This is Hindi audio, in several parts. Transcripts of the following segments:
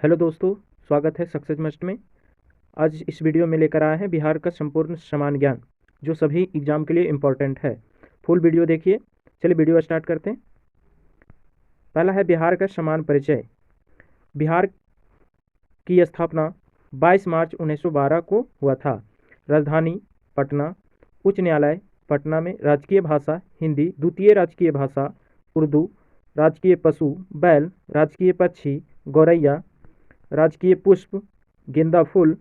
हेलो दोस्तों, स्वागत है सक्सेस मस्ट में। आज इस वीडियो में लेकर आए हैं बिहार का संपूर्ण समान ज्ञान, जो सभी एग्जाम के लिए इम्पोर्टेंट है। फुल वीडियो देखिए। चलिए वीडियो स्टार्ट करते हैं। पहला है बिहार का समान परिचय। बिहार की स्थापना 22 मार्च 1912 को हुआ था। राजधानी पटना, उच्च न्यायालय पटना में, राजकीय भाषा हिंदी, द्वितीय राजकीय भाषा उर्दू, राजकीय पशु बैल, राजकीय पक्षी गौरैया, राजकीय पुष्प गेंदा फूल,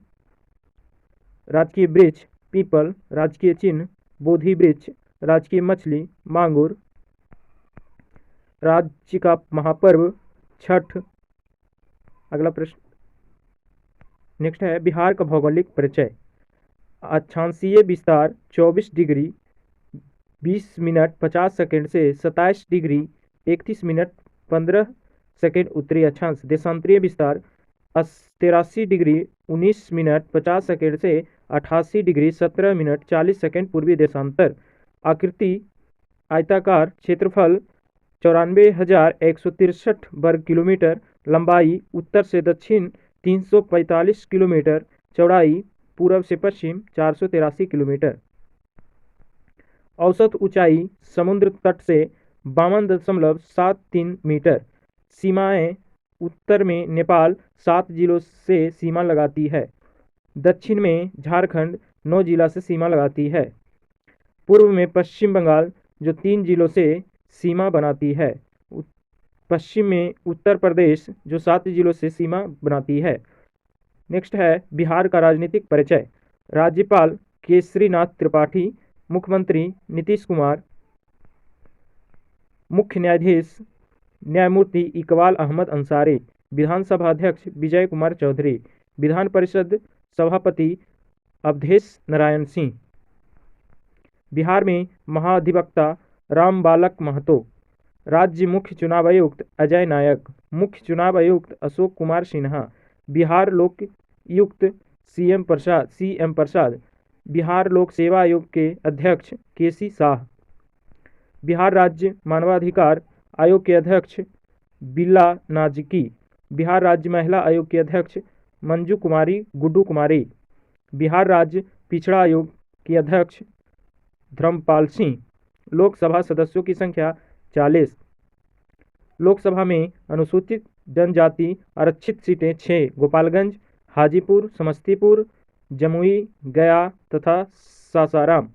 राजकीय वृक्ष पीपल, राजकीय चिन्ह बोधि वृक्ष, राजकीय मछली मांगुर, राज्य का महापर्व छठ। अगला प्रश्न नेक्स्ट है बिहार का भौगोलिक परिचय। अक्षांशीय विस्तार 24 डिग्री 20 मिनट 50 सेकंड से 27 डिग्री 31 मिनट 15 सेकंड उत्तरी अक्षांश। देशांतरीय विस्तार 83 डिग्री 19 मिनट 50 सेकंड से 88 डिग्री 17 मिनट 40 सेकंड पूर्वी देशांतर। आकृति आयताकार। क्षेत्रफल 94,163 वर्ग किलोमीटर। लंबाई उत्तर से दक्षिण 345 किलोमीटर। चौड़ाई पूर्व से पश्चिम 483 किलोमीटर। औसत ऊंचाई समुद्र तट से 52.73 मीटर। सीमाएं उत्तर में नेपाल 7 जिलों से सीमा लगाती है। दक्षिण में झारखंड 9 जिला से सीमा लगाती है। पूर्व में पश्चिम बंगाल जो 3 जिलों से सीमा बनाती है। पश्चिम में उत्तर प्रदेश जो 7 जिलों से सीमा बनाती है। नेक्स्ट है बिहार का राजनीतिक परिचय। राज्यपाल केसरीनाथ त्रिपाठी, मुख्यमंत्री नीतीश कुमार, मुख्य न्यायाधीश न्यायमूर्ति इकबाल अहमद अंसारी, विधानसभा अध्यक्ष विजय कुमार चौधरी, विधान परिषद सभापति अवधेश नारायण सिंह। बिहार में महाधिवक्ता राम बालक महतो, राज्य मुख्य चुनाव आयुक्त अजय नायक, मुख्य चुनाव आयुक्त अशोक कुमार सिन्हा, बिहार लोकायुक्त सीएम प्रसाद, बिहार लोक सेवा आयोग के अध्यक्ष केसी शाह, बिहार राज्य मानवाधिकार आयोग के अध्यक्ष बिल्ला नाजकी, बिहार राज्य महिला आयोग के अध्यक्ष मंजू कुमारी गुड्डू कुमारी, बिहार राज्य पिछड़ा आयोग के अध्यक्ष धर्मपाल सिंह। लोकसभा सदस्यों की संख्या 40। लोकसभा में अनुसूचित जनजाति आरक्षित सीटें 6, गोपालगंज, हाजीपुर, समस्तीपुर, जमुई, गया तथा सासाराम।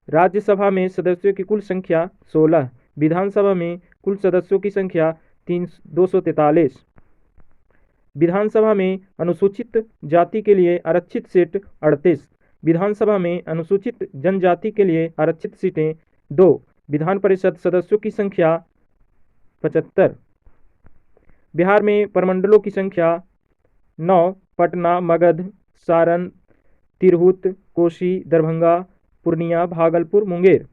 राज्यसभा में सदस्यों की कुल संख्या 16। विधानसभा में कुल सदस्यों की संख्या 243। विधानसभा में अनुसूचित जाति के लिए आरक्षित सीट 38। विधानसभा में अनुसूचित जनजाति के लिए आरक्षित सीटें 2। विधान परिषद सदस्यों की संख्या 75। बिहार में प्रमंडलों की संख्या 9, पटना, मगध, सारण, तिरहुत, कोसी, दरभंगा, पूर्णिया, भागलपुर, मुंगेर।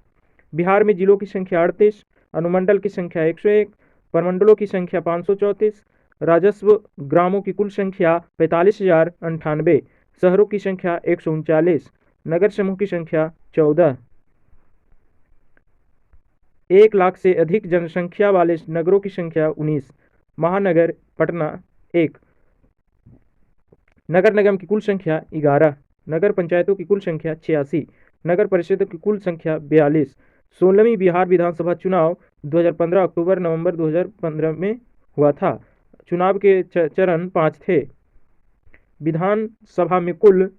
बिहार में जिलों की संख्या 38, अनुमंडल की संख्या 101, प्रमंडलों की संख्या 534, राजस्व ग्रामों की कुल संख्या 45,098, शहरों की संख्या 139, नगर समूह की संख्या 14। 1 लाख से अधिक जनसंख्या वाले नगरों की संख्या 19। महानगर पटना 1। नगर निगम की कुल संख्या 11। नगर पंचायतों की कुल संख्या 86। नगर परिषदों की कुल संख्या 42। 16वीं बिहार विधानसभा चुनाव 2015 अक्टूबर नवंबर 2015 में हुआ था। चुनाव के चरण 5 थे। विधानसभा में कुल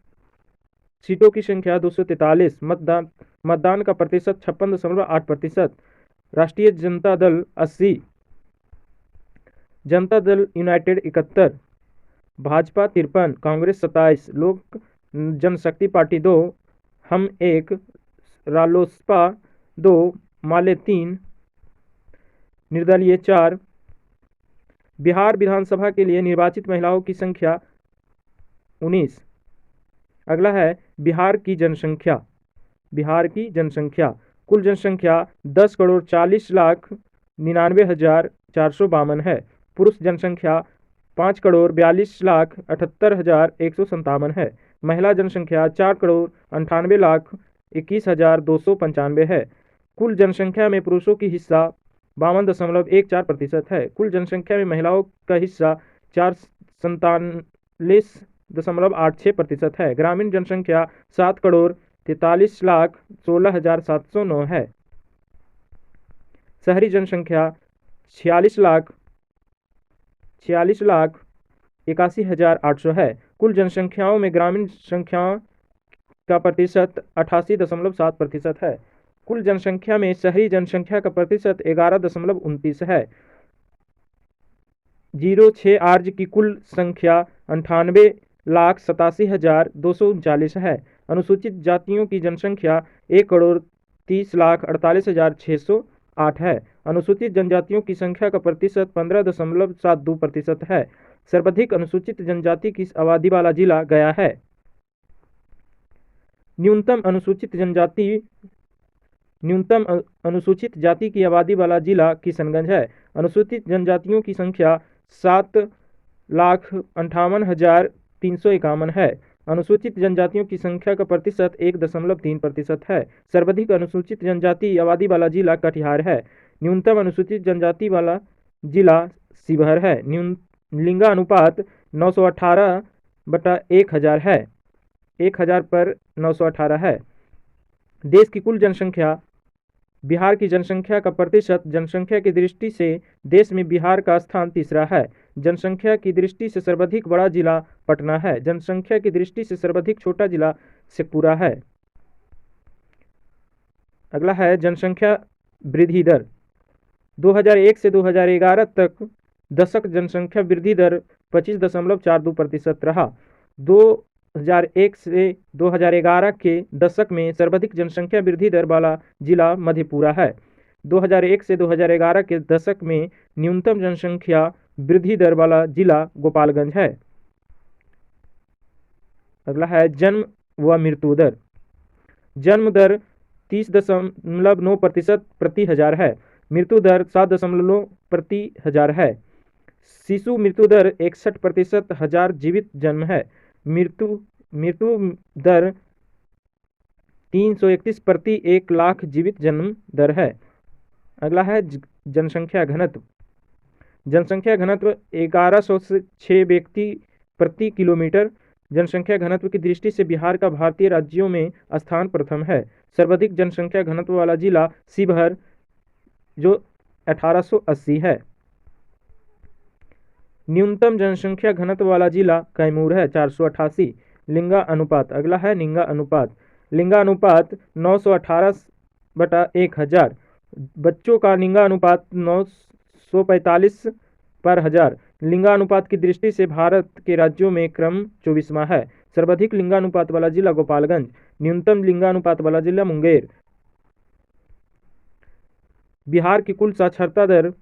सीटों की संख्या 243। मतदान का प्रतिशत 56.8%। राष्ट्रीय जनता दल 80, जनता दल यूनाइटेड 71, भाजपा 53, कांग्रेस 27, लोक जनशक्ति पार्टी 2, हम 1, रालोसपा 2, माले 3, निर्दलीय 4। बिहार विधानसभा के लिए निर्वाचित महिलाओं की संख्या 19। अगला है बिहार की जनसंख्या। बिहार की जनसंख्या कुल जनसंख्या 10,40,99,452 है। पुरुष जनसंख्या 5,42,78,157 है। महिला जनसंख्या 4,98,21,295 है। कुल जनसंख्या में पुरुषों की हिस्सा 52.14% है। कुल जनसंख्या में महिलाओं का हिस्सा 47.86% है। ग्रामीण जनसंख्या 7,43,16,709 है। शहरी जनसंख्या 46,81,800 है। कुल जनसंख्याओं में ग्रामीण संख्याओं का प्रतिशत 88.7% है। कुल जनसंख्या में शहरी जनसंख्या का प्रतिशत 11.29 है। 06 आर्य की कुल संख्या 98,87,239 है। अनुसूचित जातियों की जनसंख्या 1,30,48,608 है। अनुसूचित जनजातियों की संख्या का प्रतिशत 15.72% है। सर्वाधिक अनुसूचित जनजाति की आबादी वाला जिला गया है। न्यूनतम अनुसूचित जाति की आबादी वाला जिला किशनगंज है। अनुसूचित जनजातियों की संख्या 7,58,351 है। अनुसूचित जनजातियों की संख्या का प्रतिशत 1.3% है। सर्वाधिक अनुसूचित जनजाति आबादी वाला जिला कटिहार है। न्यूनतम अनुसूचित जनजाति वाला जिला शिवहर है। लिंगानुपात 918/1000 है। 1000 पर 918 है। देश की कुल जनसंख्या बिहार की जनसंख्या का प्रतिशत जनसंख्या की दृष्टि से देश में बिहार का स्थान तीसरा है। जनसंख्या की दृष्टि से सर्वाधिक बड़ा जिला पटना है। जनसंख्या की दृष्टि से सर्वाधिक छोटा जिला शेखपुरा है। अगला है जनसंख्या वृद्धि दर। 2001 से 2011 तक दशक जनसंख्या वृद्धि दर 25.42% रहा। 2001 से 2011 के दशक में सर्वाधिक जनसंख्या वृद्धि दर वाला जिला मधेपुरा है। 2001 से 2011 के दशक में न्यूनतम जनसंख्या वृद्धि दर वाला जिला गोपालगंज है। अगला है जन्म व मृत्यु दर। जन्म दर 30.9% प्रति हजार है। मृत्यु दर 7.9 प्रति हजार है। शिशु मृत्यु दर 61% हजार जीवित जन्म है। मृत्यु दर 331 प्रति 1 लाख जीवित जन्म दर है। अगला है जनसंख्या घनत्व। जनसंख्या घनत्व 1106 व्यक्ति प्रति किलोमीटर। जनसंख्या घनत्व की दृष्टि से बिहार का भारतीय राज्यों में स्थान प्रथम है। सर्वाधिक जनसंख्या घनत्व वाला जिला शिवहर जो 1880 है। न्यूनतम जनसंख्या घनत्व वाला जिला कैमूर है 488। लिंगा अनुपात। अगला है लिंगा अनुपात। लिंगा अनुपात 918/1000। बच्चों का लिंगा अनुपात 945 पर हजार। लिंगानुपात की दृष्टि से भारत के राज्यों में क्रम 24वां है। सर्वाधिक लिंगानुपात वाला जिला गोपालगंज। न्यूनतम लिंगानुपात वाला जिला मुंगेर। बिहार की कुल साक्षरता दर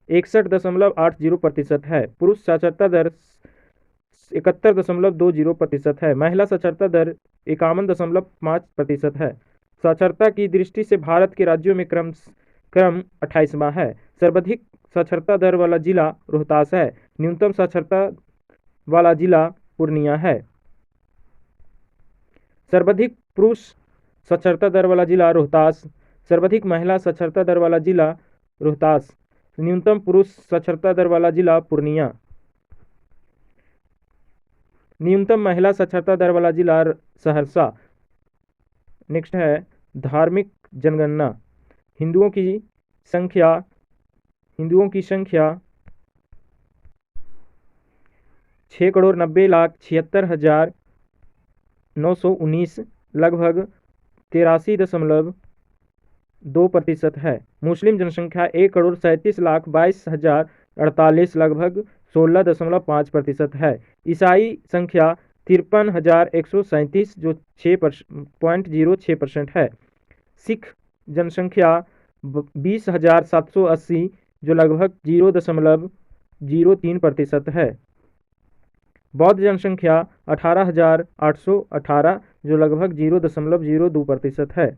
61.80% है। पुरुष साक्षरता दर 71.20% है। महिला साक्षरता दर 51.5% है। साक्षरता की दृष्टि से भारत के राज्यों में क्रम 28वां है। सर्वाधिक साक्षरता दर वाला जिला रोहतास है। न्यूनतम साक्षरता वाला जिला पूर्णिया है। सर्वाधिक पुरुष साक्षरता दर वाला जिला रोहतास। सर्वाधिक महिला साक्षरता दर वाला जिला रोहतास। न्यूनतम पुरुष साक्षरता दर वाला जिला पूर्णिया। न्यूनतम महिला साक्षरता दर वाला जिला सहरसा। नेक्स्ट है धार्मिक जनगणना। हिंदुओं की संख्या 6,90,76,919 लगभग 83.2% है। मुस्लिम जनसंख्या 1,37,22,048 लगभग 16.5% है। ईसाई संख्या 53,137 जो 6.06% है। सिख जनसंख्या 20,780 जो लगभग 0.03% है। बौद्ध जनसंख्या 18,818 जो लगभग 0.02% है।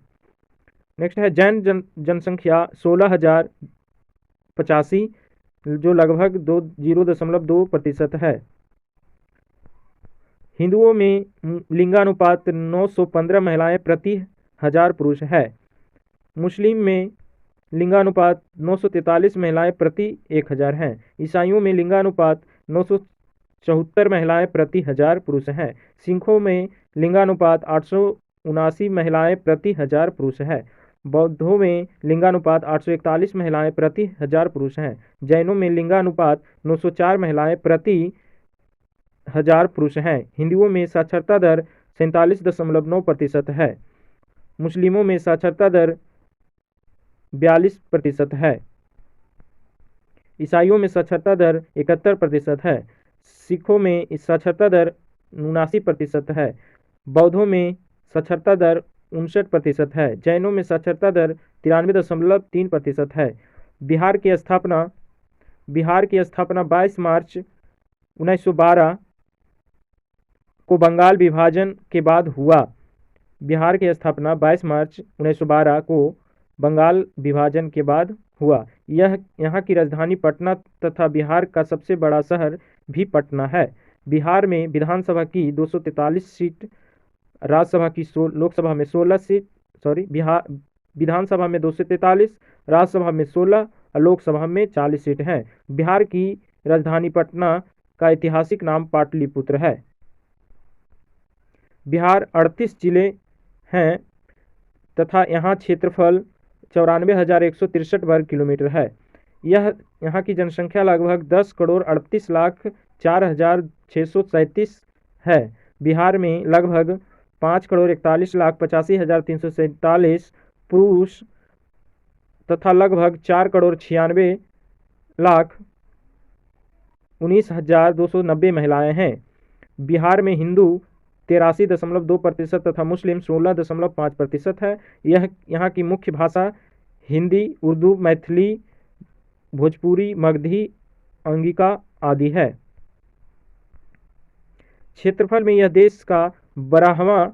नेक्स्ट है जैन जनसंख्या 16,085 जो लगभग 0.2% है। हिंदुओं में लिंगानुपात 915 महिलाएं प्रति 1000 पुरुष है। मुस्लिम में लिंगानुपात 943 महिलाएं प्रति 1000 हैं। ईसाइयों में लिंगानुपात 974 महिलाएं प्रति 1000 पुरुष हैं। सिखों में लिंगानुपात 879 महिलाएं प्रति 1000 पुरुष है। बौद्धों में लिंगानुपात 841 महिलाएं प्रति 1000 पुरुष हैं। जैनों में लिंगानुपात 904 महिलाएं प्रति 1000 पुरुष हैं। हिंदुओं में साक्षरता दर 47.9% है। मुस्लिमों में साक्षरता दर 42% है। ईसाइयों में साक्षरता दर 71% है। सिखों में साक्षरता दर 79% है। बौद्धों में साक्षरता दर 59% है। जैनों में साक्षरता दर 93.3% है। बिहार की स्थापना 22 मार्च 1912 को बंगाल विभाजन के बाद हुआ। बिहार की स्थापना 22 मार्च 1912 को बंगाल विभाजन के बाद हुआ। यहाँ की राजधानी पटना तथा बिहार का सबसे बड़ा शहर भी पटना है। बिहार में विधानसभा की 243 सीट, राज्यसभा की लोकसभा में 16 सीट, विधानसभा में 243, राज्यसभा में 16 और लोकसभा में 40 सीट हैं। बिहार की राजधानी पटना का ऐतिहासिक नाम पाटलिपुत्र है। बिहार 38 जिले हैं तथा यहाँ क्षेत्रफल 94,163 वर्ग किलोमीटर है। यहाँ की जनसंख्या लगभग 10,38,04,637 है। बिहार में लगभग 5,41,85,347 पुरुष तथा लगभग 4,96,19,290 महिलाएं हैं। बिहार में हिंदू 83.2% तथा मुस्लिम 16.5% है। यहाँ की मुख्य भाषा हिंदी, उर्दू, मैथिली, भोजपुरी, मगधी, अंगिका आदि है। क्षेत्रफल में यह देश का 12वां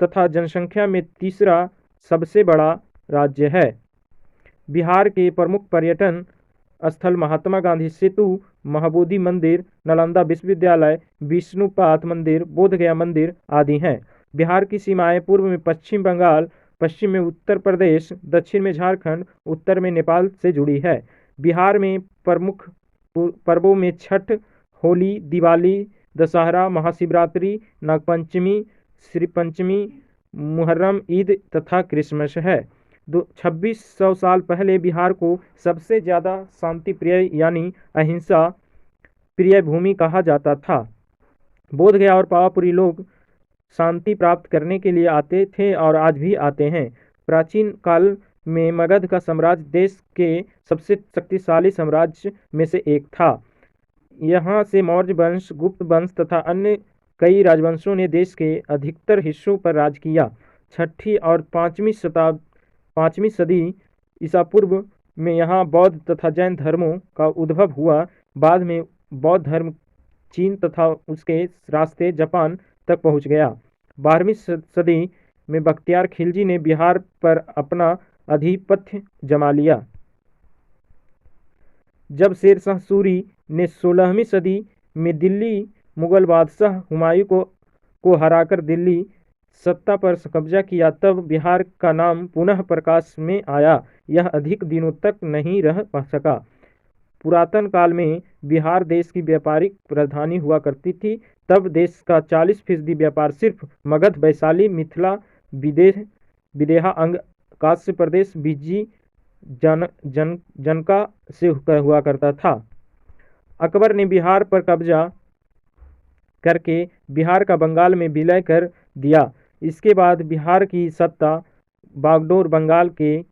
तथा जनसंख्या में तीसरा सबसे बड़ा राज्य है। बिहार के प्रमुख पर्यटन स्थल महात्मा गांधी सेतु, महाबोधि मंदिर, नालंदा विश्वविद्यालय, विष्णुपाद मंदिर, बोधगया मंदिर आदि हैं। बिहार की सीमाएं पूर्व में पश्चिम बंगाल, पश्चिम में उत्तर प्रदेश, दक्षिण में झारखंड, उत्तर में नेपाल से जुड़ी है। बिहार में प्रमुख पर्वों में छठ, होली, दिवाली, दशहरा, महाशिवरात्रि, नागपंचमी, श्री पंचमी, मुहर्रम, ईद तथा क्रिसमस है। 2600 साल पहले बिहार को सबसे ज़्यादा शांति प्रिय यानी अहिंसा प्रिय भूमि कहा जाता था। बोधगया और पावापुरी लोग शांति प्राप्त करने के लिए आते थे और आज भी आते हैं। प्राचीन काल में मगध का साम्राज्य देश के सबसे शक्तिशाली साम्राज्य में से एक था। यहाँ से मौर्य वंश, गुप्त वंश तथा अन्य कई राजवंशों ने देश के अधिकतर हिस्सों पर राज किया। 6वीं और 5वीं सदी ईसा पूर्व में यहाँ बौद्ध तथा जैन धर्मों का उद्भव हुआ। बाद में बौद्ध धर्म चीन तथा उसके रास्ते जापान तक पहुँच गया। 12वीं सदी में बख्तियार खिलजी ने बिहार पर अपना आधिपत्य जमा लिया। जब शेरशाह सूरी ने 16वीं सदी में दिल्ली मुगल बादशाह हुमायूं को हराकर दिल्ली सत्ता पर कब्जा किया, तब बिहार का नाम पुनः प्रकाश में आया। यह अधिक दिनों तक नहीं रह सका। पुरातन काल में बिहार देश की व्यापारिक राजधानी हुआ करती थी। तब देश का 40% व्यापार सिर्फ मगध, वैशाली, मिथिला, विदेहा अंग, काशी प्रदेश, बिज्जी, जनका से हुआ करता था। अकबर ने बिहार पर कब्जा करके बिहार का बंगाल में विलय कर दिया। इसके बाद बिहार की सत्ता बागडोर बंगाल के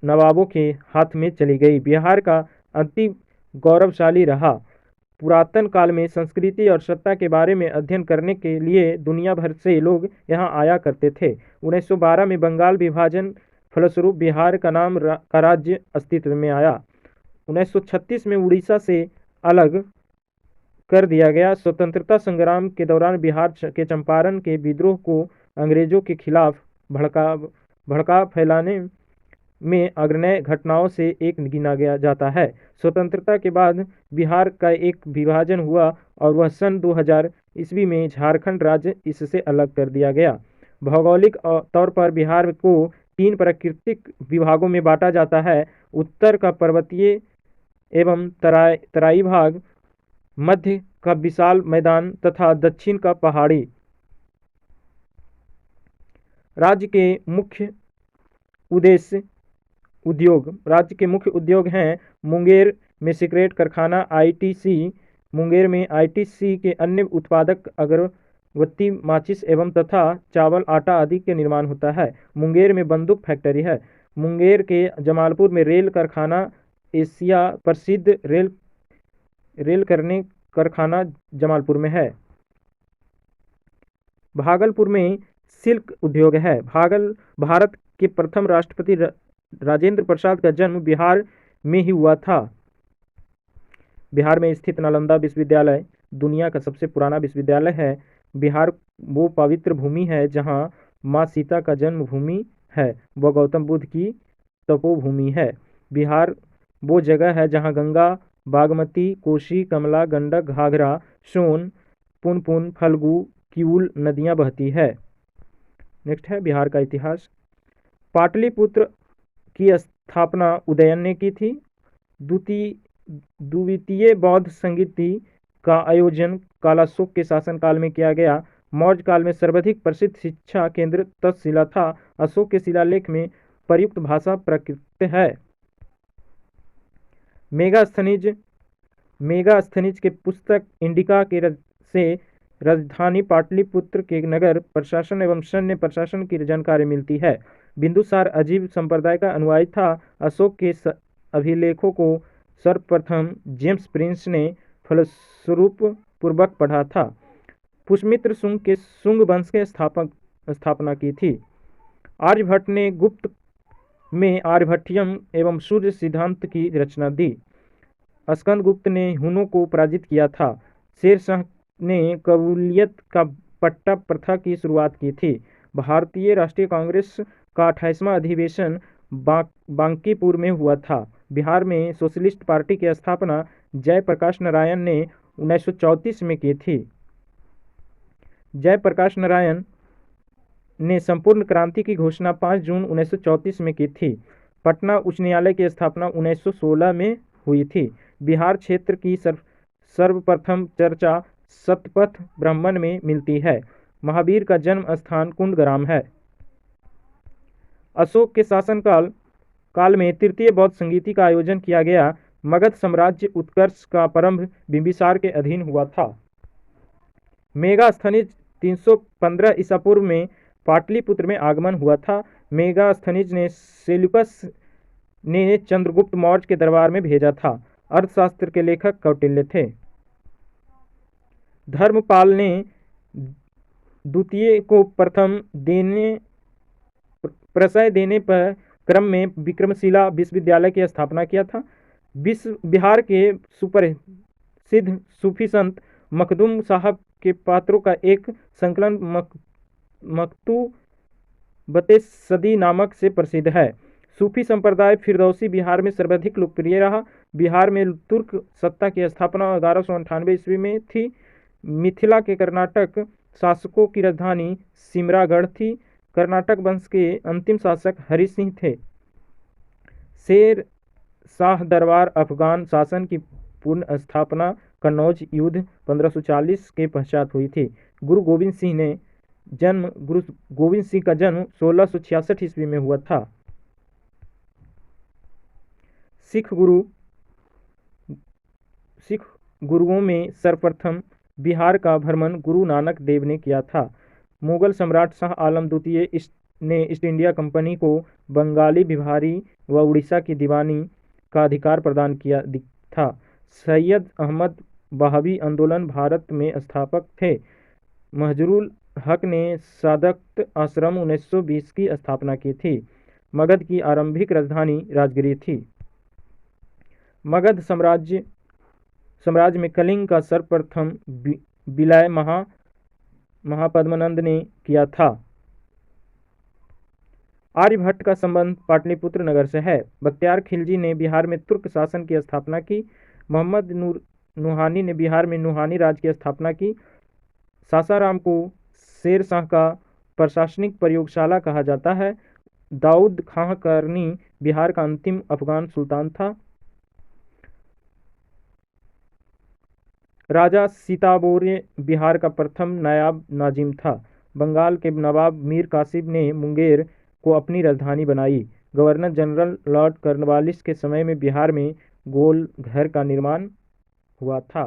नवाबों के हाथ में चली गई। बिहार का अति गौरवशाली रहा। पुरातन काल में संस्कृति और सत्ता के बारे में अध्ययन करने के लिए दुनिया भर से लोग यहाँ आया करते थे। 1912 में बंगाल विभाजन फलस्वरूप बिहार का नाम का राज्य अस्तित्व में आया। 1936 में उड़ीसा से अलग कर दिया गया। स्वतंत्रता संग्राम के दौरान बिहार के चंपारण के विद्रोह को अंग्रेजों के खिलाफ भड़का फैलाने में अग्रणी घटनाओं से एक गिना गया जाता है। स्वतंत्रता के बाद बिहार का एक विभाजन हुआ और वह सन 2000 ईस्वी में झारखंड राज्य इससे अलग कर दिया गया। भौगोलिक तौर पर बिहार को 3 प्राकृतिक विभागों में बांटा जाता है। उत्तर का पर्वतीय एवं तराई भाग, मध्य का विशाल मैदान तथा दक्षिण का पहाड़ी। राज्य के मुख्य उद्योग हैं मुंगेर में सिगरेट कारखाना आईटीसी, मुंगेर में आईटीसी के अन्य उत्पादक अगरबत्ती, माचिस एवं तथा चावल आटा आदि के निर्माण होता है। मुंगेर में बंदूक फैक्ट्री है। मुंगेर के जमालपुर में रेल कारखाना, एशिया प्रसिद्ध रेल करने कारखाना जमालपुर में है। भागलपुर में सिल्क उद्योग है। भारत के प्रथम राष्ट्रपति राजेंद्र प्रसाद का जन्म बिहार में ही हुआ था। बिहार में स्थित नालंदा विश्वविद्यालय दुनिया का सबसे पुराना विश्वविद्यालय है। बिहार वो पवित्र भूमि है जहाँ माँ सीता का जन्म भूमि है, वह गौतम बुद्ध की तपोभूमि है। बिहार वो जगह है जहाँ गंगा, बागमती, कोसी, कमला, गंडक, घाघरा, सोन, पुनपुन, फल्गु, किऊल नदियाँ बहती है। नेक्स्ट है बिहार का इतिहास। पाटलिपुत्र की स्थापना उदयन ने की थी। द्वितीय बौद्ध संगीति का आयोजन कालाशोक के शासनकाल में किया गया। मौर्य काल में सर्वाधिक प्रसिद्ध शिक्षा केंद्र तक्षशिला था। अशोक के शिलालेख में प्रयुक्त भाषा प्राकृत है। मेगास्थनीज के पुस्तक इंडिका के से राजधानी पाटलिपुत्र के नगर प्रशासन एवं सैन्य प्रशासन की जानकारी मिलती है। बिंदुसार अजीब संप्रदाय का अनुयायी था। अशोक के अभिलेखों को सर्वप्रथम जेम्स प्रिंस ने फलस्वरूप पूर्वक पढ़ा था। पुष्यमित्र शुंग के शुंग वंश के स्थापना की थी। आर्यभट्ट ने गुप्त में आर्यभट्टियम एवं सूर्य सिद्धांत की रचना दी। स्कंदगुप्त ने हुनों को पराजित किया था। शेरशाह ने कबूलियत का पट्टा प्रथा की शुरुआत की थी। भारतीय राष्ट्रीय कांग्रेस का 28वां अधिवेशन बांकीपुर में हुआ था। बिहार में सोशलिस्ट पार्टी की स्थापना जयप्रकाश नारायण ने 1934 में की थी। जयप्रकाश नारायण ने संपूर्ण क्रांति की घोषणा 5 जून 1934 में की थी। पटना उच्च न्यायालय की स्थापना 1916 में हुई थी। बिहार क्षेत्र की सर्वप्रथम चर्चा शतपथ ब्राह्मण में मिलती है। महावीर का जन्म स्थान कुंडग्राम है। अशोक के शासनकाल में तृतीय बौद्ध संगीति का आयोजन किया गया। मगध साम्राज्य उत्कर्ष का प्रारंभ बिंबिसार के अधीन हुआ था। मेगास्थनीज 315 ईसा पूर्व में पाटलिपुत्र में आगमन हुआ था। मेगास्थनीज ने सेल्यूकस ने चंद्रगुप्त मौर्य के दरबार में भेजा था। अर्थशास्त्र के लेखक कौटिल्य थे। धर्मपाल ने द्वितीय को प्रशय देने पर क्रम में विक्रमशिला विश्वविद्यालय की स्थापना किया था। बिहार के सुप्रसिद्ध सूफी संत मखदूम साहब के पात्रों का एक संकलन मकतूबते सदी नामक से प्रसिद्ध है। सूफी संप्रदाय फिरदौसी बिहार में सर्वाधिक लोकप्रिय रहा। बिहार में तुर्क सत्ता की स्थापना 1198 ईस्वी में थी। मिथिला के कर्नाटक शासकों की राजधानी सिमरागढ़ थी। कर्नाटक वंश के अंतिम शासक हरि सिंह थे। शेर शाह दरबार अफगान शासन की पूर्ण स्थापना कन्नौज युद्ध 1540 के पश्चात हुई थी। गुरु गोविंद सिंह का जन्म 1666 ईस्वी में हुआ था। सिख गुरुओं में सर्वप्रथम बिहार का भ्रमण गुरु नानक देव ने किया था। मुगल सम्राट शाह आलम द्वितीय ने ईस्ट इंडिया कंपनी को बंगाली, बिहारी व उड़ीसा की दीवानी का अधिकार प्रदान किया था। सैयद अहमद वहाबी आंदोलन भारत में स्थापक थे। महजूरुल हक ने सादत आश्रम 1920 की स्थापना की थी। मगध की आरंभिक राजधानी राजगिरी थी। मगध साम्राज्य में कलिंग का सर्वप्रथम विलय महापद्मनंद ने किया था। आर्यभट्ट का संबंध पाटलिपुत्र नगर से है। बख्तियार खिलजी ने बिहार में तुर्क शासन की स्थापना की। मोहम्मद नुहानी ने बिहार में नुहानी राज की स्थापना की। सासाराम को शेर शाह का प्रशासनिक प्रयोगशाला कहा जाता है। दाऊद खां करनी बिहार का अंतिम अफगान सुल्तान था। राजा सीताबोरे बिहार का प्रथम नायाब नाजिम था। बंगाल के नवाब मीर कासिम ने मुंगेर को अपनी राजधानी बनाई। गवर्नर जनरल लॉर्ड कॉर्नवालिस के समय में बिहार में गोल घर का निर्माण हुआ था।